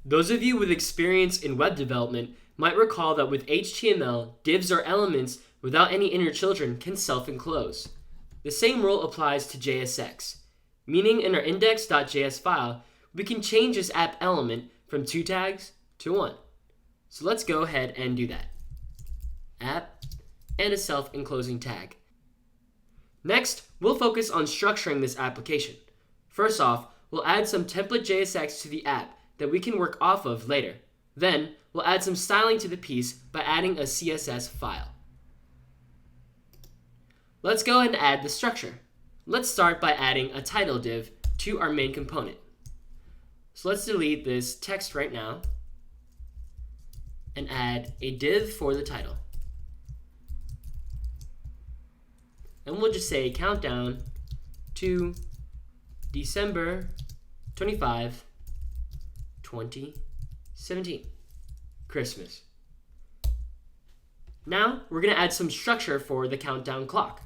Those of you with experience in web development might recall that with HTML, divs or elements without any inner children can self-enclose. The same rule applies to JSX, meaning in our index.js file, we can change this app element from 2 tags to 1. So let's go ahead and do that. App and a self-enclosing tag. Next, we'll focus on structuring this application. First off, we'll add some template JSX to the app that we can work off of later. Then, we'll add some styling to the piece by adding a CSS file. Let's go ahead and add the structure. Let's start by adding a title div to our main component. So let's delete this text right now and add a div for the title. And we'll just say countdown to December 25, 2017, Christmas. Now we're going to add some structure for the countdown clock.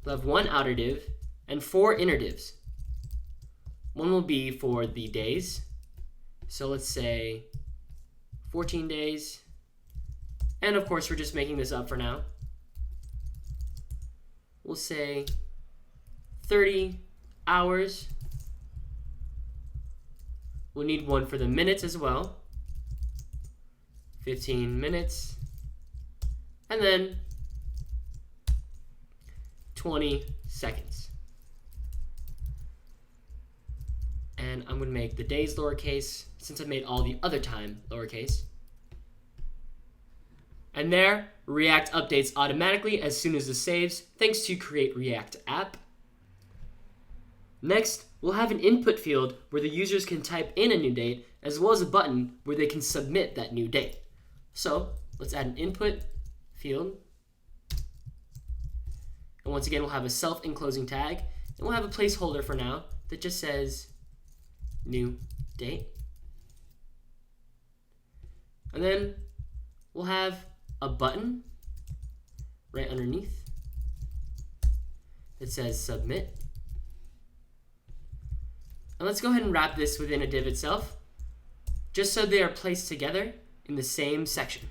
We'll have 1 outer div and 4 inner divs. One will be for the days. So let's say 14 days. And of course, we're just making this up for now. We'll say 30 hours. We'll need one for the minutes as well. 15 minutes. And then 20 seconds. And I'm going to make the days lowercase since I made all the other time lowercase. And there, React updates automatically as soon as this saves, thanks to Create React App. Next, we'll have an input field where the users can type in a new date, as well as a button where they can submit that new date. So, let's add an input field. And once again, we'll have a self-enclosing tag, and we'll have a placeholder for now that just says new date. And then we'll have a button right underneath that says submit. And let's go ahead and wrap this within a div itself, just so they are placed together in the same section.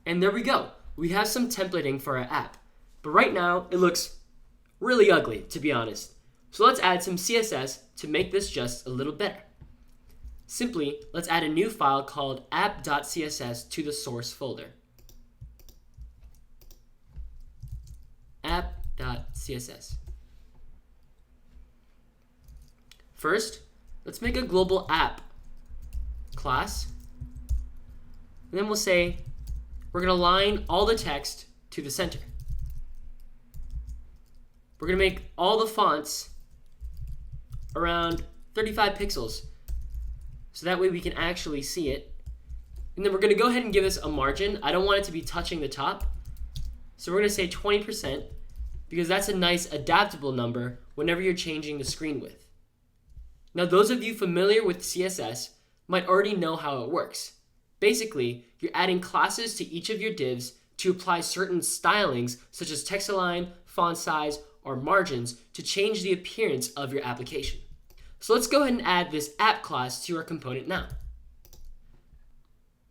And there we go. We have some templating for our app. But right now, it looks really ugly, to be honest. So let's add some CSS to make this just a little better. Simply, let's add a new file called app.css to the source folder. App.css. First, let's make a global app class. And then we'll say we're going to align all the text to the center. We're going to make all the fonts around 35 pixels. So that way we can actually see it. And then we're going to go ahead and give this a margin. I don't want it to be touching the top. So we're going to say 20% because that's a nice adaptable number whenever you're changing the screen width. Now those of you familiar with CSS might already know how it works. Basically, you're adding classes to each of your divs to apply certain stylings such as text align, font size, or margins to change the appearance of your application. So let's go ahead and add this app class to our component now.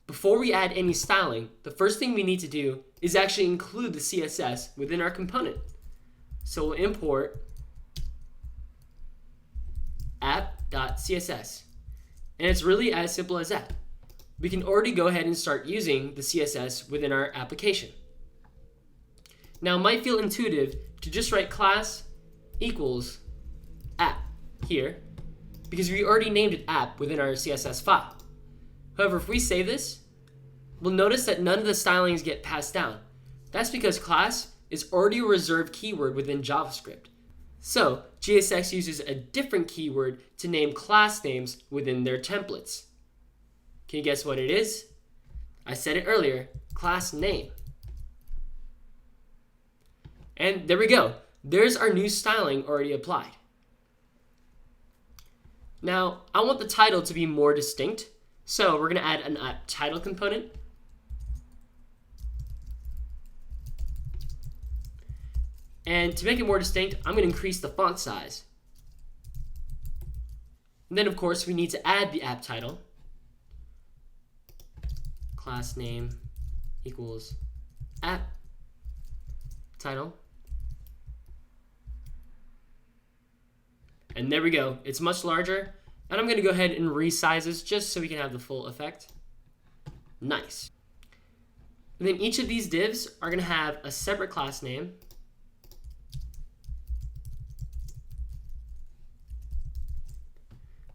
Before we add any styling, the first thing we need to do is actually include the CSS within our component. So we'll import app.css. And it's really as simple as that. We can already go ahead and start using the CSS within our application. Now it might feel intuitive to just write class equals app here, because we already named it app within our CSS file. However, if we save this, we'll notice that none of the stylings get passed down. That's because class is already a reserved keyword within JavaScript. So JSX uses a different keyword to name class names within their templates. Can you guess what it is? I said it earlier, class name. And there we go. There's our new styling already applied. Now, I want the title to be more distinct, so we're going to add an app title component. And to make it more distinct, I'm going to increase the font size. And then of course we need to add the app title. Class name equals app title. And there we go. It's much larger. And I'm going to go ahead and resize this just so we can have the full effect. Nice. And then each of these divs are going to have a separate class name.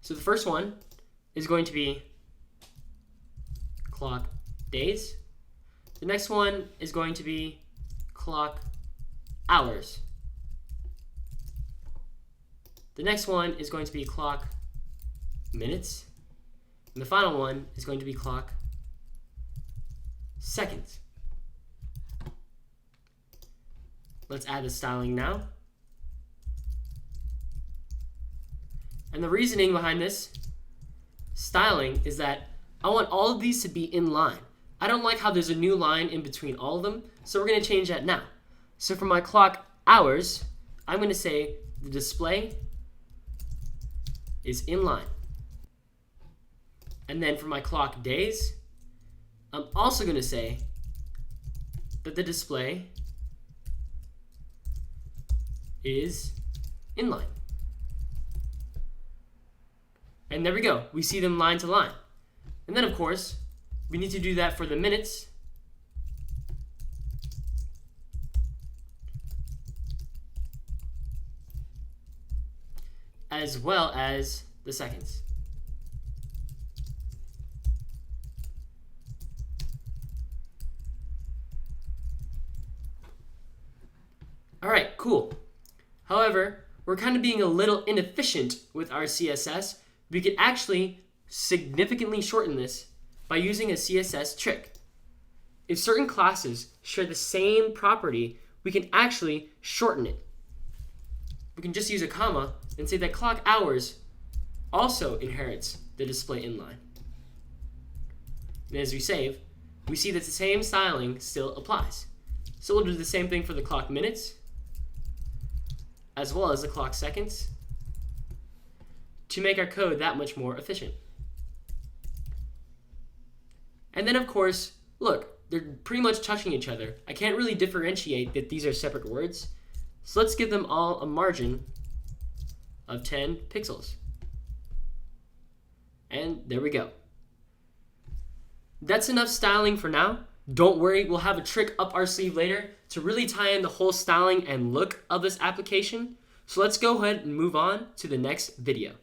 So the first one is going to be clock days. The next one is going to be clock hours. The next one is going to be clock minutes. And the final one is going to be clock seconds. Let's add the styling now. And the reasoning behind this styling is that I want all of these to be in line. I don't like how there's a new line in between all of them, so we're going to change that now. So for my clock hours, I'm going to say the display is in line. And then for my clock days, I'm also going to say that the display is in line. And there we go. We see them line to line. And then, of course, we need to do that for the minutes. As well as the seconds. All right, cool. However, we're kind of being a little inefficient with our CSS. We could actually significantly shorten this by using a CSS trick. If certain classes share the same property, we can actually shorten it. We can just use a comma and say that clock hours also inherits the display inline. And as we save, we see that the same styling still applies. So we'll do the same thing for the clock minutes, as well as the clock seconds, to make our code that much more efficient. And then of course, look, they're pretty much touching each other. I can't really differentiate that these are separate words. So let's give them all a margin of 10 pixels. And there we go. That's enough styling for now. Don't worry, we'll have a trick up our sleeve later to really tie in the whole styling and look of this application. So let's go ahead and move on to the next video.